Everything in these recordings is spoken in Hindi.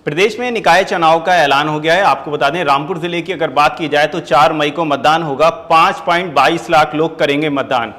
प्रदेश में निकाय चुनाव का ऐलान हो गया है। आपको बता दें, रामपुर जिले की अगर बात की जाए तो 4 मई को मतदान होगा। 5.22 लाख लोग करेंगे मतदान।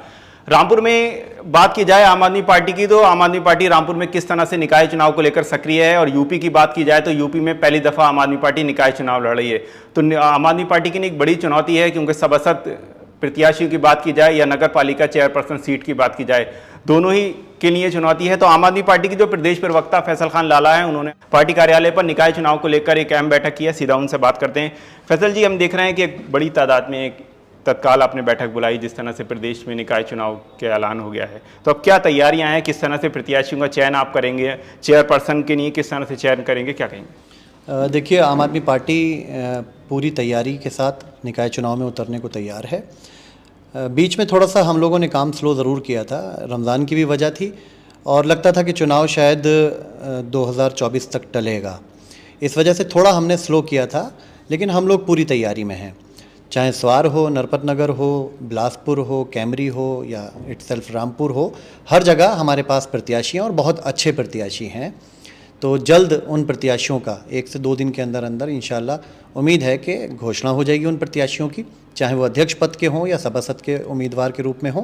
रामपुर में बात की जाए आम आदमी पार्टी की, तो आम आदमी पार्टी रामपुर में किस तरह से निकाय चुनाव को लेकर सक्रिय है। और यूपी की बात की जाए तो यूपी में पहली दफा आम आदमी पार्टी निकाय चुनाव लड़ रही है। तो आम आदमी पार्टी की एक बड़ी चुनौती है, क्योंकि सभासद प्रत्याशियों की बात की जाए या नगर पालिका चेयरपर्सन सीट की बात की जाए, दोनों ही के लिए चुनौती है। तो आम आदमी पार्टी की जो प्रदेश प्रवक्ता फैसल खान लाला है, उन्होंने पार्टी कार्यालय पर निकाय चुनाव को लेकर एक अहम बैठक की है। सीधा उनसे बात करते हैं। फैसल जी, हम देख रहे हैं कि एक बड़ी तादाद में एक तत्काल आपने बैठक बुलाई, जिस तरह से प्रदेश में निकाय चुनाव के ऐलान हो गया है, तो अब क्या तैयारियां हैं, किस तरह से प्रत्याशियों का चयन आप करेंगे, चेयरपर्सन के लिए किस तरह से चयन करेंगे, क्या कहेंगे? देखिए, आम आदमी पार्टी पूरी तैयारी के साथ निकाय चुनाव में उतरने को तैयार है। बीच में थोड़ा सा हम लोगों ने काम स्लो ज़रूर किया था, रमज़ान की भी वजह थी और लगता था कि चुनाव शायद 2024 तक टलेगा, इस वजह से थोड़ा हमने स्लो किया था। लेकिन हम लोग पूरी तैयारी में हैं, चाहे स्वार हो, नरपत नगर हो, बिलासपुर हो, कैमरी हो या इटसेल्फ रामपुर हो, हर जगह हमारे पास प्रत्याशी हैं और बहुत अच्छे प्रत्याशी हैं। तो जल्द उन प्रत्याशियों का 1 से 2 दिन के अंदर अंदर इंशाल्लाह उम्मीद है कि घोषणा हो जाएगी उन प्रत्याशियों की, चाहे वो अध्यक्ष पद के हों या सभासद के उम्मीदवार के रूप में हों।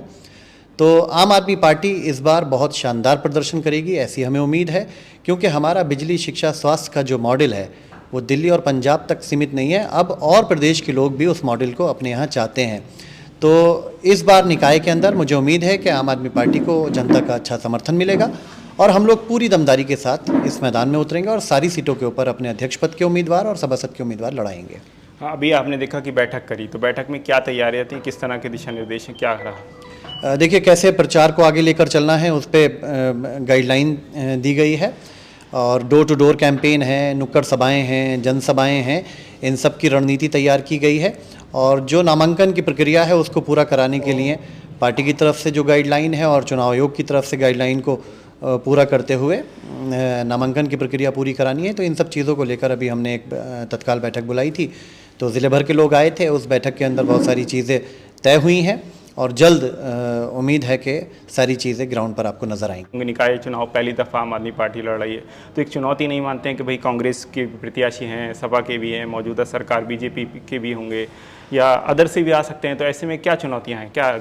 तो आम आदमी पार्टी इस बार बहुत शानदार प्रदर्शन करेगी, ऐसी हमें उम्मीद है, क्योंकि हमारा बिजली, शिक्षा, स्वास्थ्य का जो मॉडल है वो दिल्ली और पंजाब तक सीमित नहीं है। अब और प्रदेश के लोग भी उस मॉडल को अपने यहाँ चाहते हैं। तो इस बार निकाय के अंदर मुझे उम्मीद है कि आम आदमी पार्टी को जनता का अच्छा समर्थन मिलेगा और हम लोग पूरी दमदारी के साथ इस मैदान में उतरेंगे और सारी सीटों के ऊपर अपने अध्यक्ष पद के उम्मीदवार और सभासद के उम्मीदवार लड़ाएंगे। हाँ, अभी आपने देखा कि बैठक करी, तो बैठक में क्या तैयारियां थी, किस तरह के दिशा निर्देश हैं, क्या रहा? देखिए, कैसे प्रचार को आगे लेकर चलना है उस पर गाइडलाइन दी गई है और डोर टू डोर कैंपेन है, नुक्कड़ सभाएं हैं, जनसभाएं हैं, इन सब की रणनीति तैयार की गई है। और जो नामांकन की प्रक्रिया है उसको पूरा कराने के लिए पार्टी की तरफ से जो गाइडलाइन है और चुनाव आयोग की तरफ से गाइडलाइन को पूरा करते हुए नामांकन की प्रक्रिया पूरी करानी है। तो इन सब चीज़ों को लेकर अभी हमने एक तत्काल बैठक बुलाई थी, तो ज़िले भर के लोग आए थे। उस बैठक के अंदर बहुत सारी चीज़ें तय हुई हैं और जल्द उम्मीद है कि सारी चीज़ें ग्राउंड पर आपको नजर आएंगी। निकाय चुनाव पहली दफ़ा आम आदमी पार्टी लड़ रही है, तो एक चुनौती नहीं मानते हैं कि भाई कांग्रेस के प्रत्याशी हैं, सपा के भी हैं, मौजूदा सरकार बीजेपी के भी होंगे या अदर से भी आ सकते हैं, तो ऐसे में क्या चुनौतियाँ हैं, क्या?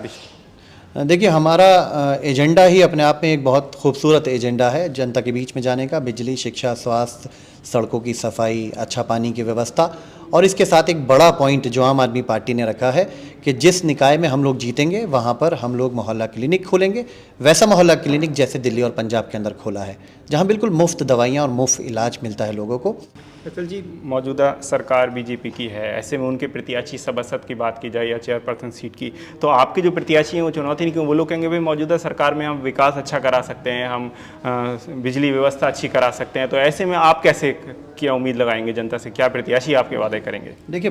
देखिए, हमारा एजेंडा ही अपने आप में एक बहुत खूबसूरत एजेंडा है, जनता के बीच में जाने का। बिजली, शिक्षा, स्वास्थ्य, सड़कों की सफाई, अच्छा पानी की व्यवस्था, और इसके साथ एक बड़ा पॉइंट जो आम आदमी पार्टी ने रखा है कि जिस निकाय में हम लोग जीतेंगे वहाँ पर हम लोग मोहल्ला क्लिनिक खोलेंगे, वैसा मोहल्ला क्लिनिक जैसे दिल्ली और पंजाब के अंदर खोला है, जहाँ बिल्कुल मुफ्त दवाइयाँ और मुफ्त इलाज मिलता है लोगों को। फैसल जी, मौजूदा सरकार बीजेपी की है, ऐसे में उनके प्रत्याशी सभासद की बात की जाए या चेयरपर्सन सीट की, तो आपके जो प्रत्याशी हैं वो चुनौती नहीं क्यों? वो लोग कहेंगे भाई मौजूदा सरकार में हम विकास अच्छा करा सकते हैं, हम बिजली व्यवस्था अच्छी करा सकते हैं, तो ऐसे में आप कैसे क्या उम्मीद लगाएंगे जनता से, क्या प्रत्याशी आपके वादे करेंगे? देखिए,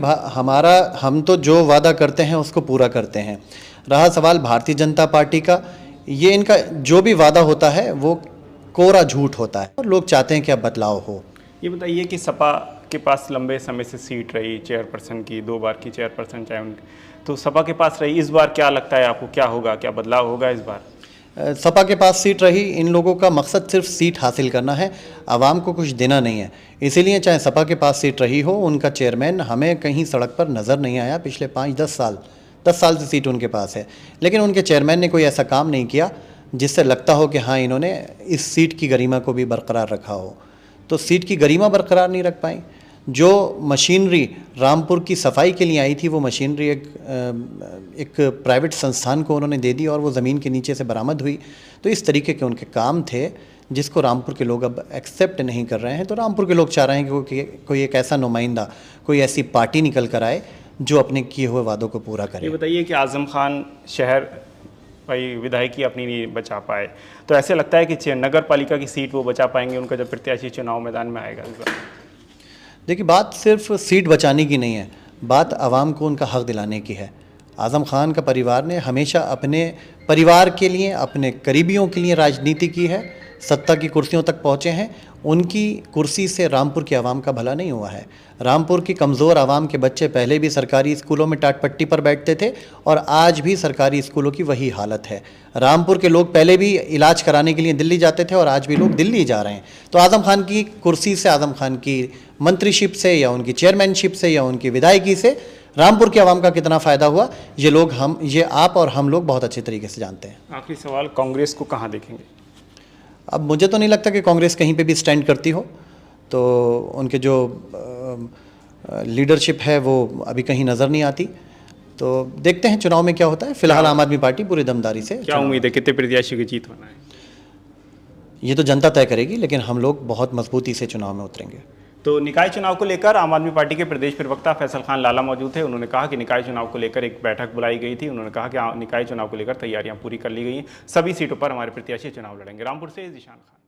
हम तो जो वादा करते हैं उसको पूरा करते हैं। रहा सवाल भारतीय जनता पार्टी का, ये इनका जो भी वादा होता है वो कोरा झूठ होता है और लोग चाहते हैं कि अब बदलाव हो। ये बताइए कि सपा के पास लंबे समय से सीट रही चेयरपर्सन की, 2 बार की चेयरपर्सन चाहे उनकी, तो सपा के पास रही, इस बार क्या लगता है आपको, क्या होगा, क्या बदलाव होगा इस बार? सपा के पास सीट रही, इन लोगों का मकसद सिर्फ सीट हासिल करना है, आवाम को कुछ देना नहीं है। इसीलिए चाहे सपा के पास सीट रही हो, उनका चेयरमैन हमें कहीं सड़क पर नज़र नहीं आया पिछले 5-10 साल। 10 साल से सीट उनके पास है, लेकिन उनके चेयरमैन ने कोई ऐसा काम नहीं किया जिससे लगता हो कि हाँ, इन्होंने इस सीट की गरिमा को भी बरकरार रखा हो। तो सीट की गरिमा बरकरार नहीं रख पाई। जो मशीनरी रामपुर की सफाई के लिए आई थी, वो मशीनरी एक प्राइवेट संस्थान को उन्होंने दे दी और वो ज़मीन के नीचे से बरामद हुई। तो इस तरीके के उनके काम थे जिसको रामपुर के लोग अब एक्सेप्ट नहीं कर रहे हैं। तो रामपुर के लोग चाह रहे हैं कि कोई एक ऐसा नुमाइंदा, कोई ऐसी पार्टी निकल कर आए जो अपने किए हुए वादों को पूरा करे। ये बताइए कि आजम खान शहर भाई विधायकी अपनी नहीं बचा पाए, तो ऐसे लगता है कि नगर पालिका की सीट वो बचा पाएंगे उनका जब प्रत्याशी चुनाव मैदान में आएगा इस बार? देखिए, बात सिर्फ सीट बचाने की नहीं है, बात आवाम को उनका हक दिलाने की है। आज़म खान का परिवार ने हमेशा अपने परिवार के लिए, अपने करीबियों के लिए राजनीति की है, सत्ता की कुर्सियों तक पहुँचे हैं, उनकी कुर्सी से रामपुर की आवाम का भला नहीं हुआ है। रामपुर की कमज़ोर आवाम के बच्चे पहले भी सरकारी स्कूलों में टाट पट्टी पर बैठते थे और आज भी सरकारी स्कूलों की वही हालत है। रामपुर के लोग पहले भी इलाज कराने के लिए दिल्ली जाते थे और आज भी लोग दिल्ली जा रहे हैं। तो आज़म खान की कुर्सी से, आज़म खान की मंत्रीशिप से या उनकी चेयरमैनशिप से या उनकी विधायकी से रामपुर की आवाम का कितना फ़ायदा हुआ, ये आप और हम लोग बहुत अच्छे तरीके से जानते हैं। आखिरी सवाल, कांग्रेस को कहाँ देखेंगे? अब मुझे तो नहीं लगता कि कांग्रेस कहीं पे भी स्टैंड करती हो, तो उनके जो लीडरशिप है वो अभी कहीं नज़र नहीं आती। तो देखते हैं चुनाव में क्या होता है। फिलहाल आम आदमी पार्टी पूरी दमदारी से क्या उम्मीद है, कितने प्रत्याशी की जीत होना है? ये तो जनता तय करेगी, लेकिन हम लोग बहुत मजबूती से चुनाव में उतरेंगे। तो निकाय चुनाव को लेकर आम आदमी पार्टी के प्रदेश प्रवक्ता फैसल खान लाला मौजूद थे। उन्होंने कहा कि निकाय चुनाव को लेकर एक बैठक बुलाई गई थी। उन्होंने कहा कि निकाय चुनाव को लेकर तैयारियां पूरी कर ली गई हैं, सभी सीटों पर हमारे प्रत्याशी चुनाव लड़ेंगे। रामपुर से जिशान खान।